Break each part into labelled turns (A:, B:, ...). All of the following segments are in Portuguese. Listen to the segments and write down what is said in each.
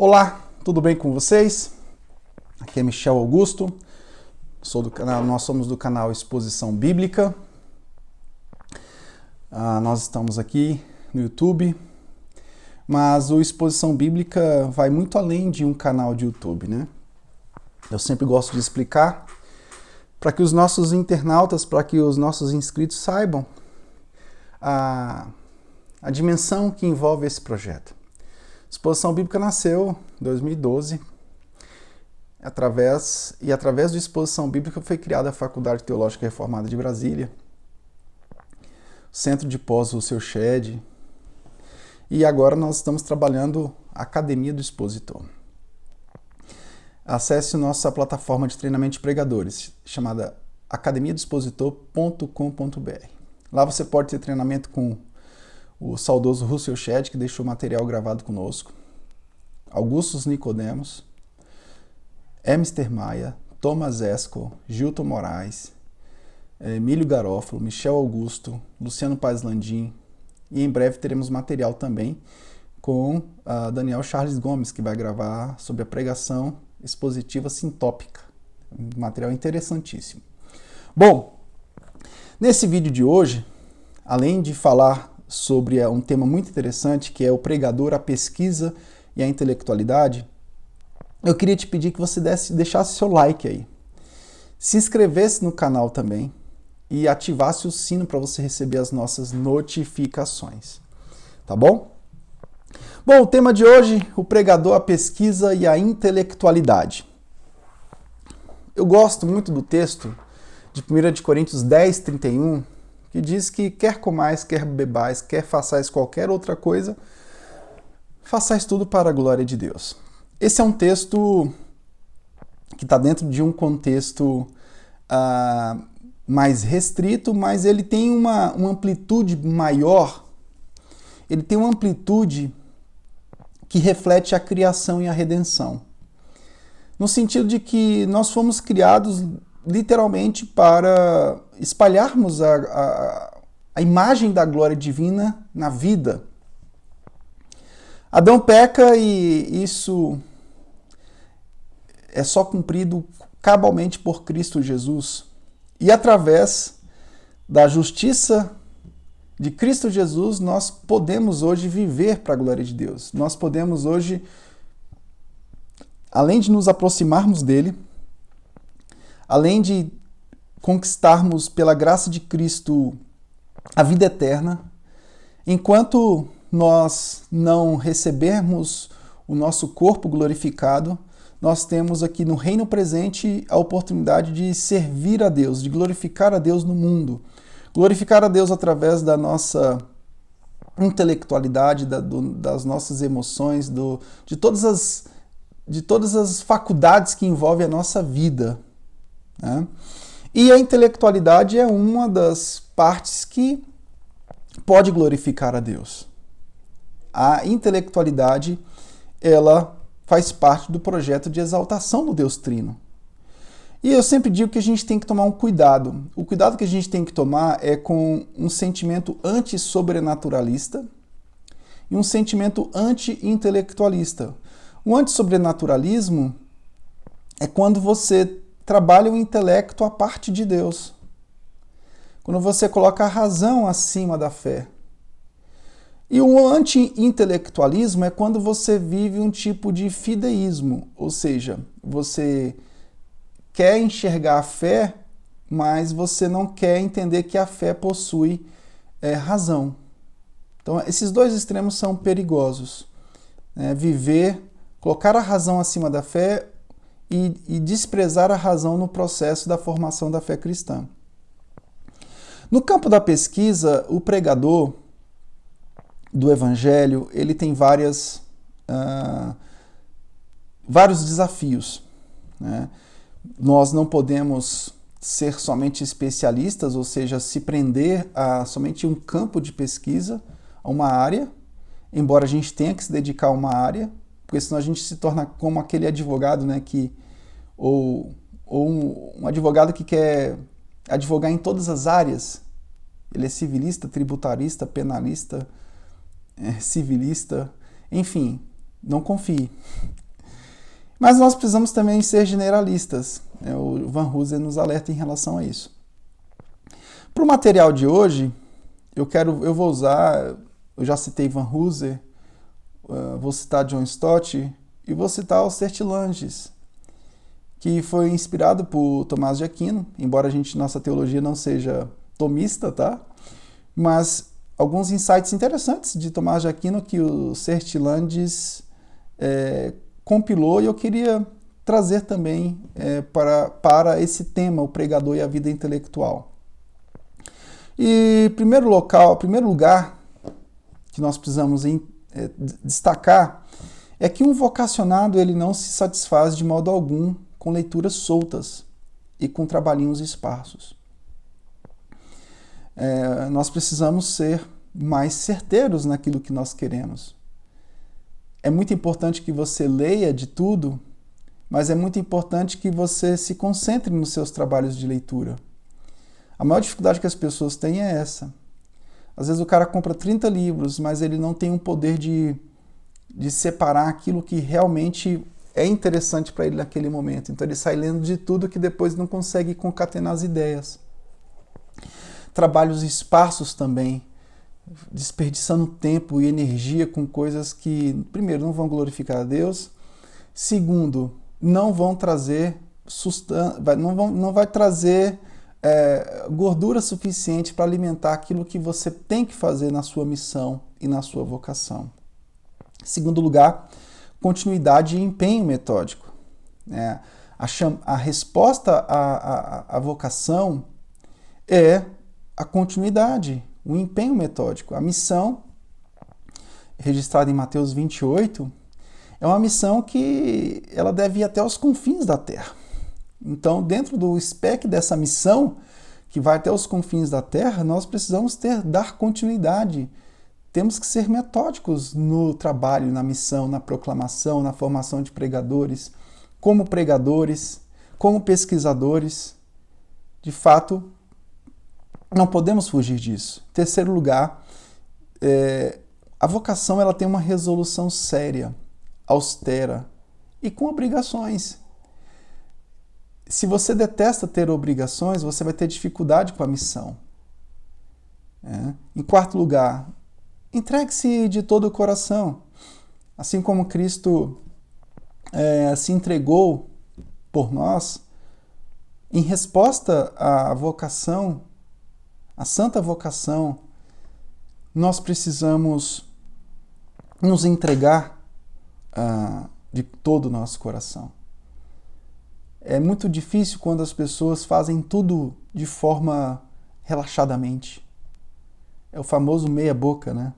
A: Olá, tudo bem com vocês? Aqui é Michel Augusto, nós somos do canal Exposição Bíblica. Nós estamos aqui no YouTube, mas o Exposição Bíblica vai muito além de um canal de YouTube, né? Eu sempre gosto de explicar para que os nossos internautas, para que os nossos inscritos saibam a dimensão que envolve esse projeto. Exposição Bíblica nasceu em 2012, através do Exposição Bíblica foi criada a Faculdade Teológica Reformada de Brasília, o Centro de Pós Russell Shedd, e agora nós estamos trabalhando a Academia do Expositor. Acesse nossa plataforma de treinamento de pregadores, chamada academiadoexpositor.com.br. Lá você pode ter treinamento com o saudoso Russell Shedd, que deixou material gravado conosco, Augustus Nicodemos, Emister Maia, Thomas Esco, Gilton Moraes, Emílio Garofalo, Michel Augusto, Luciano Paes Landim, e em breve teremos material também com Daniel Charles Gomes, que vai gravar sobre a pregação expositiva sintópica. Um material interessantíssimo. Bom, nesse vídeo de hoje, além de falar sobre um tema muito interessante, que é o pregador, a pesquisa e a intelectualidade, eu queria te pedir que você deixasse seu like aí, se inscrevesse no canal também e ativasse o sino para você receber as nossas notificações, tá bom? Bom, o tema de hoje, o pregador, a pesquisa e a intelectualidade. Eu gosto muito do texto de 1 Coríntios 10, 31, que diz que quer comais, quer bebais, quer façais qualquer outra coisa, façais tudo para a glória de Deus. Esse é um texto que está dentro de um contexto mais restrito, mas ele tem uma amplitude maior, ele tem uma amplitude que reflete a criação e a redenção. No sentido de que nós fomos criados literalmente para espalharmos a imagem da glória divina na vida. Adão peca e isso é só cumprido cabalmente por Cristo Jesus. E através da justiça de Cristo Jesus, nós podemos hoje viver para a glória de Deus. Nós podemos hoje, além de nos aproximarmos dele, além de conquistarmos pela graça de Cristo a vida eterna, enquanto nós não recebermos o nosso corpo glorificado, nós temos aqui no reino presente a oportunidade de servir a Deus, de glorificar a Deus no mundo. Glorificar a Deus através da nossa intelectualidade, das nossas emoções, de todas as faculdades que envolvem a nossa vida. Né? E a intelectualidade é uma das partes que pode glorificar a Deus. A intelectualidade, ela faz parte do projeto de exaltação do Deus Trino. E eu sempre digo que a gente tem que tomar um cuidado. O cuidado que a gente tem que tomar é com um sentimento anti-sobrenaturalista e um sentimento anti-intelectualista. O anti-sobrenaturalismo é quando você trabalha o intelecto à parte de Deus. Quando você coloca a razão acima da fé. E o anti-intelectualismo é quando você vive um tipo de fideísmo, ou seja, você quer enxergar a fé, mas você não quer entender que a fé possui razão. Então, esses dois extremos são perigosos. Colocar a razão acima da fé e desprezar a razão no processo da formação da fé cristã. No campo da pesquisa, o pregador do Evangelho, ele tem vários desafios. Né? Nós não podemos ser somente especialistas, ou seja, se prender a somente um campo de pesquisa, a uma área, embora a gente tenha que se dedicar a uma área, porque senão a gente se torna como aquele advogado, né, ou um advogado que quer advogar em todas as áreas. Ele é civilista, tributarista, penalista, civilista, enfim. Não confie. Mas nós precisamos também ser generalistas. O Van Hooser nos alerta em relação a isso. Para o material de hoje, eu vou usar, eu já citei Van Hooser, vou citar John Stott e vou citar o Sertilanges, que foi inspirado por Tomás de Aquino, embora nossa teologia não seja tomista, tá? Mas alguns insights interessantes de Tomás de Aquino que o Sertilanges compilou, e eu queria trazer também para esse tema, o pregador e a vida intelectual. E primeiro lugar que nós precisamos destacar é que um vocacionado ele não se satisfaz de modo algum com leituras soltas e com trabalhinhos esparsos. Nós precisamos ser mais certeiros naquilo que nós queremos. É muito importante que você leia de tudo, mas é muito importante que você se concentre nos seus trabalhos de leitura. A maior dificuldade que as pessoas têm é essa. Às vezes o cara compra 30 livros, mas ele não tem um poder de separar aquilo que realmente é interessante para ele naquele momento. Então ele sai lendo de tudo que depois não consegue concatenar as ideias. Trabalhos esparsos também, desperdiçando tempo e energia com coisas que, primeiro, não vão glorificar a Deus, segundo, não vão trazer não vai trazer gordura suficiente para alimentar aquilo que você tem que fazer na sua missão e na sua vocação. Segundo lugar, continuidade e empenho metódico. A resposta à vocação é a continuidade, o empenho metódico. A missão, registrada em Mateus 28, é uma missão que ela deve ir até os confins da terra. Então, dentro do spec dessa missão, que vai até os confins da terra, nós precisamos dar continuidade. Temos que ser metódicos no trabalho, na missão, na proclamação, na formação de pregadores, como pesquisadores. De fato, não podemos fugir disso. Terceiro lugar, a vocação ela tem uma resolução séria, austera e com obrigações. Se você detesta ter obrigações, você vai ter dificuldade com a missão. Em quarto lugar, entregue-se de todo o coração. Assim como Cristo se entregou por nós, em resposta à vocação, a santa vocação, nós precisamos nos entregar de todo o nosso coração. É muito difícil quando as pessoas fazem tudo de forma relaxadamente. É o famoso meia boca, né?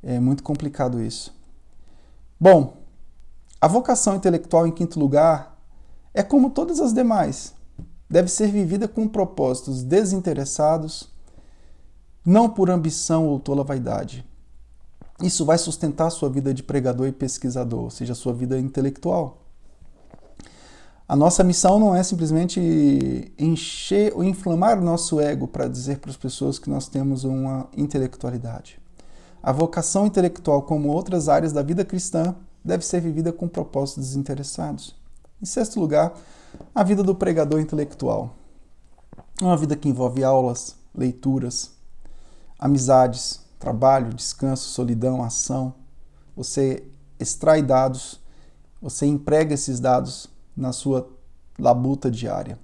A: É muito complicado isso. Bom, a vocação intelectual, em quinto lugar, é como todas as demais. Deve ser vivida com propósitos desinteressados, não por ambição ou tola vaidade. Isso vai sustentar a sua vida de pregador e pesquisador, ou seja, a sua vida intelectual. A nossa missão não é simplesmente encher ou inflamar o nosso ego para dizer para as pessoas que nós temos uma intelectualidade. A vocação intelectual, como outras áreas da vida cristã, deve ser vivida com propósitos desinteressados. Em sexto lugar, a vida do pregador intelectual. É uma vida que envolve aulas, leituras, amizades, trabalho, descanso, solidão, ação. Você extrai dados, você emprega esses dados na sua labuta diária.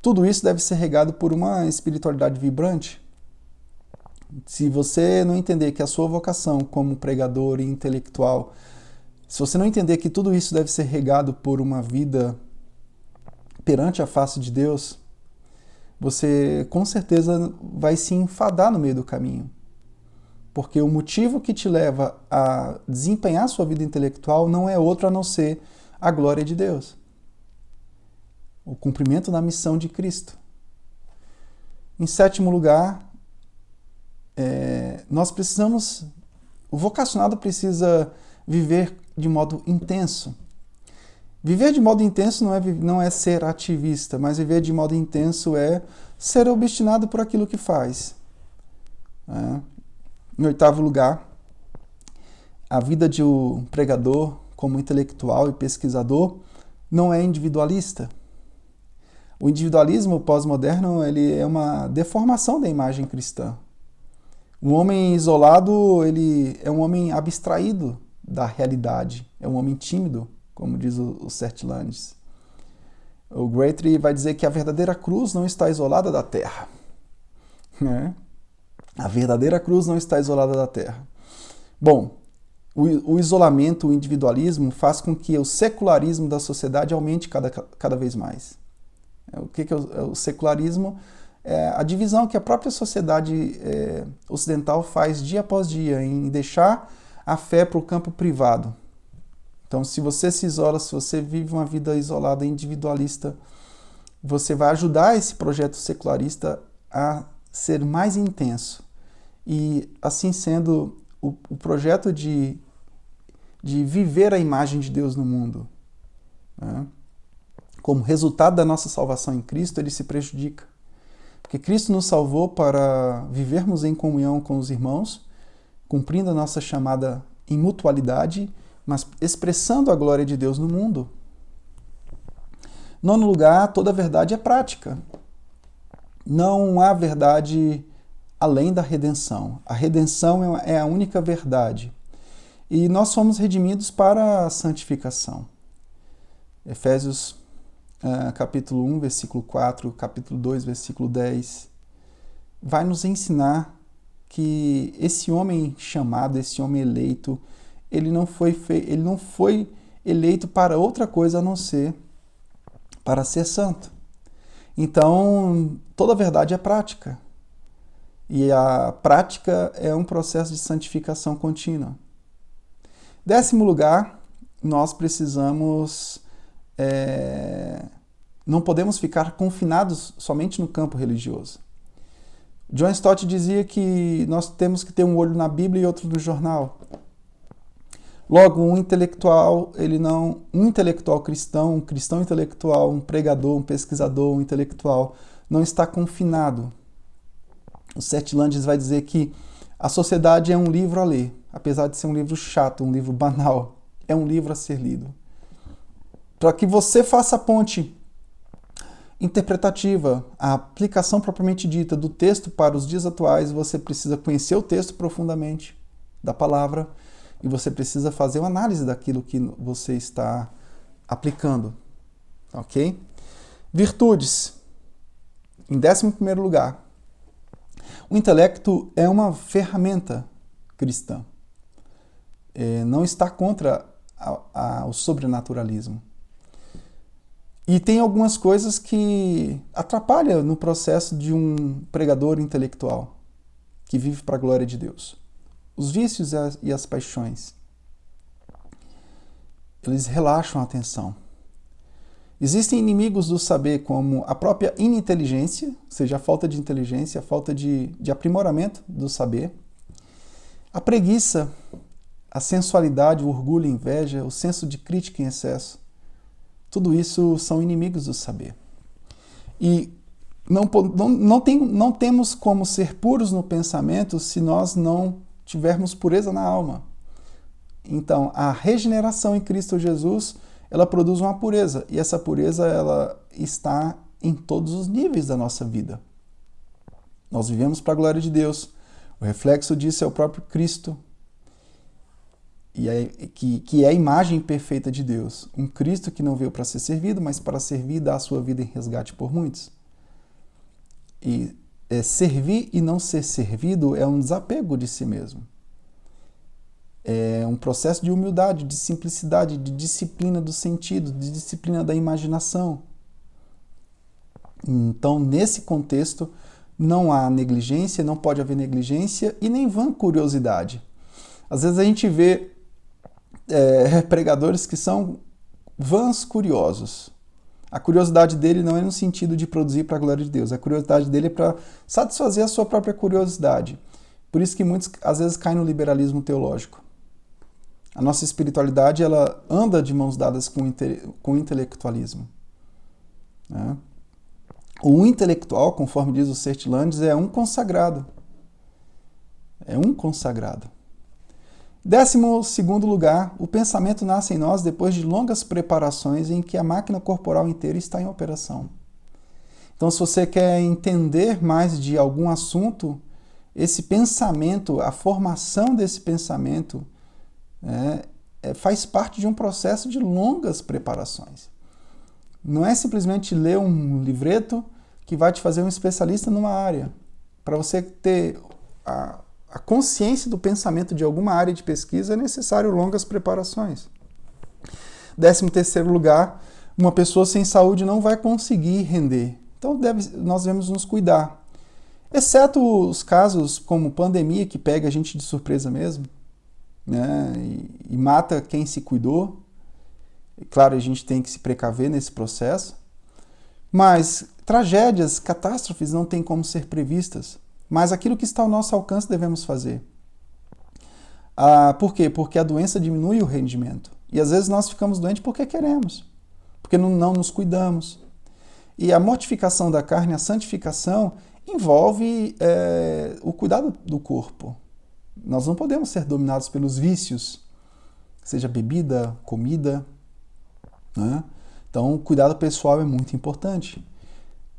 A: Tudo isso deve ser regado por uma espiritualidade vibrante. Se você não entender que a sua vocação como pregador e intelectual, se você não entender que tudo isso deve ser regado por uma vida perante a face de Deus, você com certeza vai se enfadar no meio do caminho. Porque o motivo que te leva a desempenhar sua vida intelectual não é outro a não ser a glória de Deus. O cumprimento da missão de Cristo. Em sétimo lugar, o vocacionado precisa viver de modo intenso. Viver de modo intenso não é ser ativista, mas viver de modo intenso é ser obstinado por aquilo que faz. Em oitavo lugar, a vida de um pregador, como intelectual e pesquisador, não é individualista. O individualismo pós-moderno ele é uma deformação da imagem cristã. Um homem isolado ele é um homem abstraído da realidade, é um homem tímido, como diz o Sertilanges. O Guthrie vai dizer que a verdadeira cruz não está isolada da terra. Né? A verdadeira cruz não está isolada da terra. Bom, o isolamento, o individualismo faz com que o secularismo da sociedade aumente cada vez mais. O que é o secularismo? É a divisão que a própria sociedade ocidental faz dia após dia em deixar a fé para o campo privado. Então, se você se isola, se você vive uma vida isolada, individualista, você vai ajudar esse projeto secularista a ser mais intenso. E, assim sendo, o projeto de viver a imagem de Deus no mundo, né? Como resultado da nossa salvação em Cristo, ele se prejudica. Porque Cristo nos salvou para vivermos em comunhão com os irmãos, cumprindo a nossa chamada em mutualidade, mas expressando a glória de Deus no mundo. Nono lugar, toda verdade é prática. Não há verdade além da redenção. A redenção é a única verdade. E nós fomos redimidos para a santificação. Efésios capítulo 1, versículo 4, capítulo 2, versículo 10, vai nos ensinar que esse homem chamado, esse homem eleito, ele não foi eleito para outra coisa a não ser para ser santo. Então, toda verdade é prática. E a prática é um processo de santificação contínua. 10º lugar, nós precisamos... não podemos ficar confinados somente no campo religioso. John Stott dizia que nós temos que ter um olho na Bíblia e outro no jornal. Logo, um intelectual cristão, um cristão intelectual, um pregador, um pesquisador, um intelectual, não está confinado. O Sertilanges vai dizer que a sociedade é um livro a ler, apesar de ser um livro chato, um livro banal, é um livro a ser lido. Para que você faça a ponte interpretativa, a aplicação propriamente dita do texto para os dias atuais, você precisa conhecer o texto profundamente da palavra e você precisa fazer uma análise daquilo que você está aplicando. Ok? Virtudes. Em 11º lugar, o intelecto é uma ferramenta cristã. Não está contra o sobrenaturalismo. E tem algumas coisas que atrapalham no processo de um pregador intelectual que vive para a glória de Deus. Os vícios e as paixões. Eles relaxam a atenção. Existem inimigos do saber como a própria ininteligência, ou seja, a falta de inteligência, a falta de aprimoramento do saber, a preguiça, a sensualidade, o orgulho, a inveja, o senso de crítica em excesso. Tudo isso são inimigos do saber. E não temos como ser puros no pensamento se nós não tivermos pureza na alma. Então, a regeneração em Cristo Jesus, ela produz uma pureza. E essa pureza ela está em todos os níveis da nossa vida. Nós vivemos para a glória de Deus. O reflexo disso é o próprio Cristo. Que é a imagem perfeita de Deus. Um Cristo que não veio para ser servido, mas para servir e dar a sua vida em resgate por muitos. E servir e não ser servido é um desapego de si mesmo. É um processo de humildade, de simplicidade, de disciplina do sentido, de disciplina da imaginação. Então, nesse contexto, não há negligência, não pode haver negligência e nem vã curiosidade. Às vezes a gente vê pregadores que são vãs curiosos. A curiosidade dele não é no sentido de produzir para a glória de Deus. A curiosidade dele é para satisfazer a sua própria curiosidade. Por isso que muitos, às vezes, caem no liberalismo teológico. A nossa espiritualidade ela anda de mãos dadas com o intelectualismo. Né? O intelectual, conforme diz o Sertilanges, é um consagrado. É um consagrado. 12º lugar, o pensamento nasce em nós depois de longas preparações em que a máquina corporal inteira está em operação. Então, se você quer entender mais de algum assunto, esse pensamento, a formação desse pensamento, faz parte de um processo de longas preparações. Não é simplesmente ler um livreto que vai te fazer um especialista numa área. Para você ter a consciência do pensamento de alguma área de pesquisa, é necessário longas preparações. 13º lugar, uma pessoa sem saúde não vai conseguir render. Então nós devemos nos cuidar. Exceto os casos como pandemia, que pega a gente de surpresa mesmo, né, e mata quem se cuidou. Claro, a gente tem que se precaver nesse processo. Mas tragédias, catástrofes não têm como ser previstas. Mas aquilo que está ao nosso alcance devemos fazer. Por quê? Porque a doença diminui o rendimento. E às vezes nós ficamos doentes porque queremos, porque não nos cuidamos. E a mortificação da carne, a santificação, envolve o cuidado do corpo. Nós não podemos ser dominados pelos vícios, seja bebida, comida, né? Então, o cuidado pessoal é muito importante.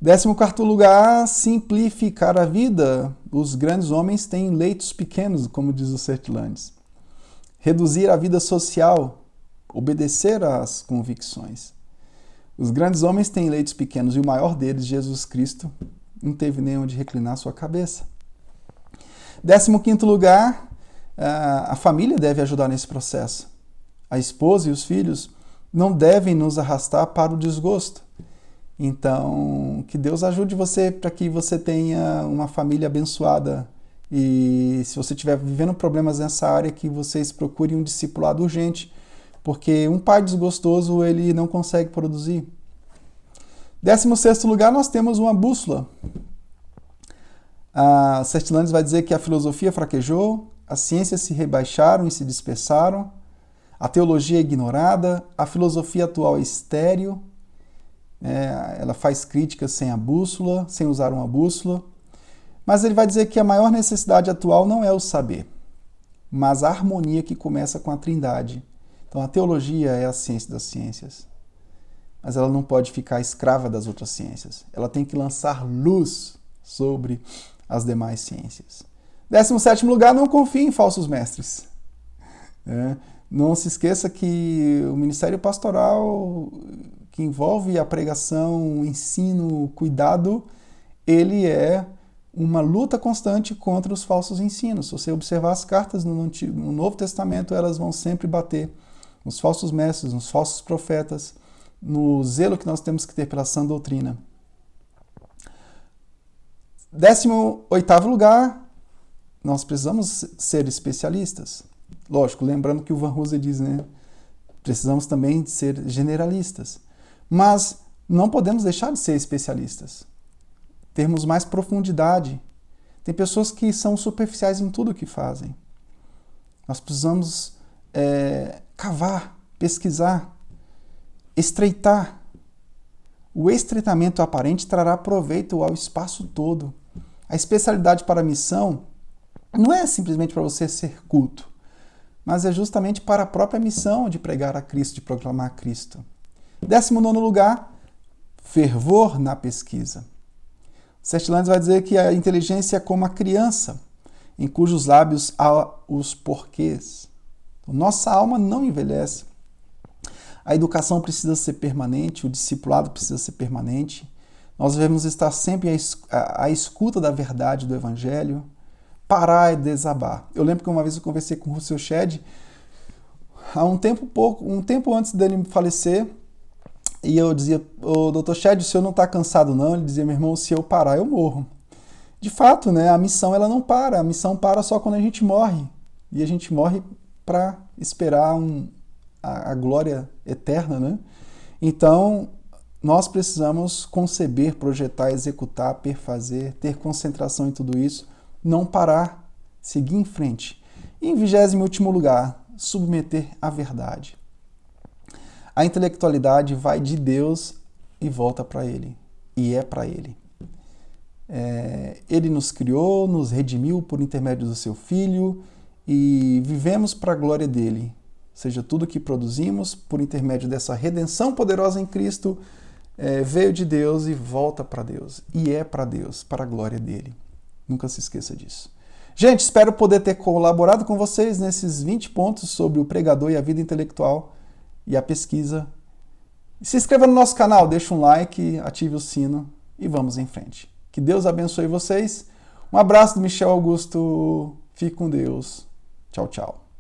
A: 14º lugar, simplificar a vida. Os grandes homens têm leitos pequenos, como diz o Sertilandes. Reduzir a vida social, obedecer às convicções. Os grandes homens têm leitos pequenos e o maior deles, Jesus Cristo, não teve nem onde reclinar sua cabeça. 15º lugar, a família deve ajudar nesse processo. A esposa e os filhos não devem nos arrastar para o desgosto. Então, que Deus ajude você para que você tenha uma família abençoada. E se você estiver vivendo problemas nessa área, que vocês procurem um discipulado urgente, porque um pai desgostoso, ele não consegue produzir. 16º lugar, nós temos uma bússola. A Sertilandes vai dizer que a filosofia fraquejou, as ciências se rebaixaram e se dispersaram, a teologia é ignorada, a filosofia atual é estéril, ela faz críticas sem a bússola, sem usar uma bússola. Mas ele vai dizer que a maior necessidade atual não é o saber, mas a harmonia que começa com a Trindade. Então a teologia é a ciência das ciências, mas ela não pode ficar escrava das outras ciências. Ela tem que lançar luz sobre as demais ciências. 17º lugar, não confie em falsos mestres. Não se esqueça que o ministério pastoral, que envolve a pregação, o ensino, o cuidado, ele é uma luta constante contra os falsos ensinos. Se você observar as cartas no Novo Testamento, elas vão sempre bater nos falsos mestres, nos falsos profetas, no zelo que nós temos que ter pela sã doutrina. 18º lugar, nós precisamos ser especialistas. Lógico, lembrando que o Van Hooser diz, né? Precisamos também de ser generalistas. Mas não podemos deixar de ser especialistas. Termos mais profundidade. Tem pessoas que são superficiais em tudo o que fazem. Nós precisamos cavar, pesquisar, estreitar. O estreitamento aparente trará proveito ao espaço todo. A especialidade para a missão não é simplesmente para você ser culto, mas é justamente para a própria missão de pregar a Cristo, de proclamar a Cristo. 19º lugar, fervor na pesquisa. Sertilandes vai dizer que a inteligência é como a criança, em cujos lábios há os porquês. Nossa alma não envelhece. A educação precisa ser permanente, o discipulado precisa ser permanente. Nós devemos estar sempre à escuta da verdade do Evangelho, parar e desabar. Eu lembro que uma vez eu conversei com o Russell Shedd, há um tempo antes dele falecer, e eu dizia, Dr. Shedd, o senhor não está cansado não? Ele dizia, meu irmão, se eu parar, eu morro. De fato, né, a missão ela não para, a missão para só quando a gente morre. E a gente morre para esperar a glória eterna, né? Então, nós precisamos conceber, projetar, executar, perfazer, ter concentração em tudo isso, não parar, seguir em frente. E em 20º lugar, submeter à verdade. A intelectualidade vai de Deus e volta para Ele, e é para Ele. Ele nos criou, nos redimiu por intermédio do seu Filho, e vivemos para a glória dele. Seja, tudo que produzimos por intermédio dessa redenção poderosa em Cristo veio de Deus e volta para Deus. E é para Deus, para a glória dele. Nunca se esqueça disso. Gente, espero poder ter colaborado com vocês nesses 20 pontos sobre o pregador e a vida intelectual e a pesquisa. Se inscreva no nosso canal, deixa um like, ative o sino e vamos em frente. Que Deus abençoe vocês. Um abraço do Michel Augusto. Fique com Deus. Tchau, tchau.